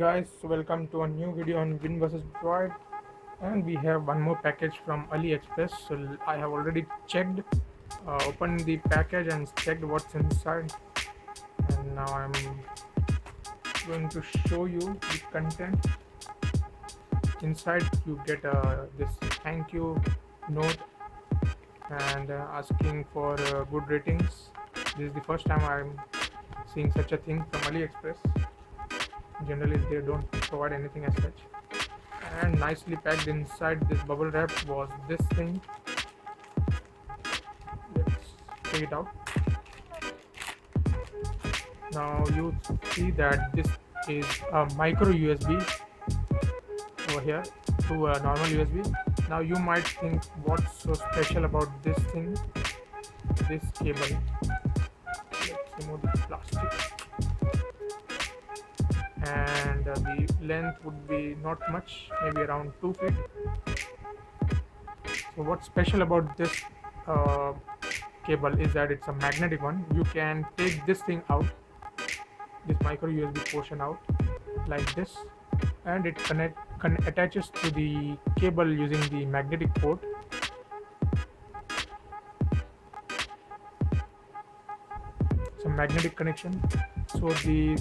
guys, welcome to a new video on Win vs Droid, and we have one more package from AliExpress. So I have already checked, opened the package and checked what's inside, and now I'm going to show you the content. Inside you get this thank you note and asking for good ratings. This is the first time I'm seeing such a thing from AliExpress. Generally they don't provide anything as such. And nicely packed inside this bubble wrap was this thing. Let's take it out. Now you see that this is a micro USB over here to a normal USB. Now you might think, what's so special about this thing, this cable. Let's remove the plastic, and the length would be not much, maybe around 2 feet. So what's special about this cable is that it's a magnetic one. You can take this thing out, this micro USB portion out like this, and it attaches to the cable using the magnetic port. It's a magnetic connection. So the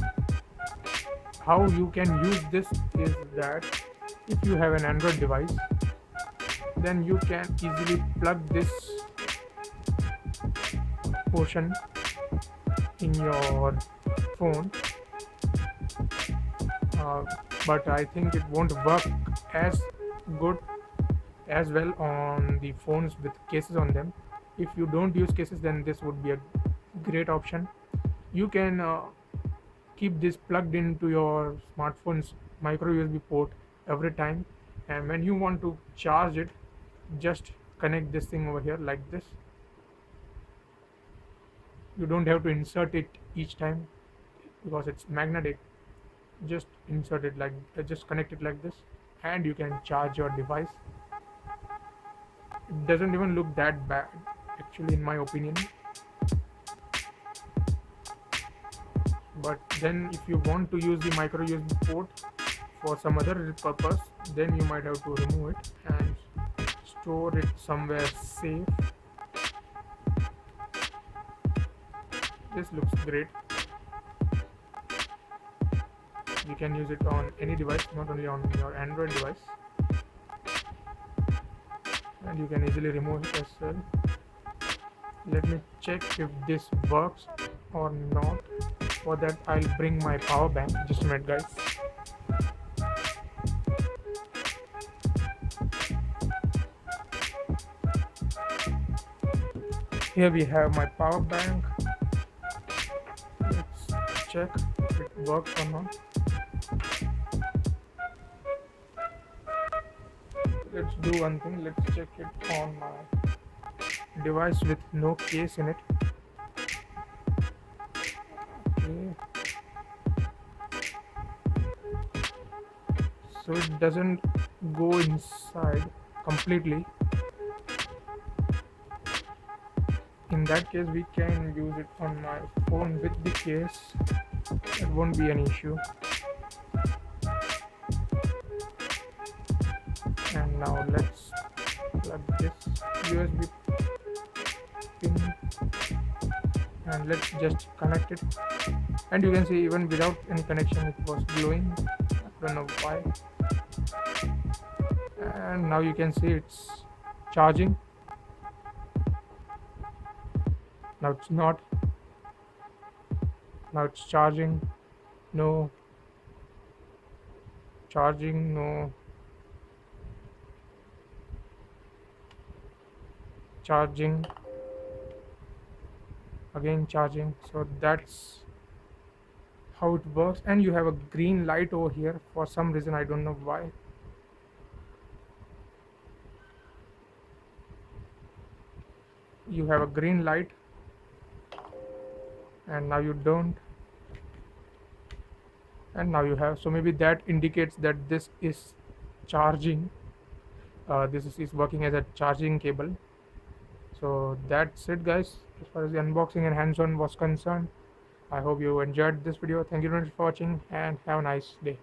how you can use this is that if you have an Android device, then you can easily plug this portion in your phone, but I think it won't work as good as well on the phones with cases on them. If you don't use cases, then this would be a great option. You can keep this plugged into your smartphone's micro USB port every time, and when you want to charge it, just connect this thing over here like this. You don't have to insert it each time because it's magnetic. Just insert it like just connect it like this, and you can charge your device. It doesn't even look that bad actually, in my opinion. But then if you want to use the micro USB port for some other purpose, then you might have to remove it and store it somewhere safe. This looks great. You can use it on any device, not only on your Android device, and you can easily remove it as well. Let me check if this works or not. For that, I'll bring my power bank. Just a minute, guys. Here we have my power bank. Let's check if it works or not. Let's do one thing. Let's check it on my device with no case in it. Okay. So it doesn't go inside completely. In that case, we can use it on my phone with the case. It won't be an issue. And now let's plug this USB pin and let's just connect it. And you can see even without any connection, it was glowing. I don't know why. And now you can see it's charging. Now it's not. Now it's charging. No. Charging. No. Charging. Again charging. So that's how it works. And you have a green light over here for some reason. I don't know why. You have a green light, and now you don't, and now you have. So maybe that indicates that this is charging. This is working as a charging cable. So that's it, guys, as far as the unboxing and hands-on was concerned. I hope you enjoyed this video. Thank you very much for watching, and have a nice day.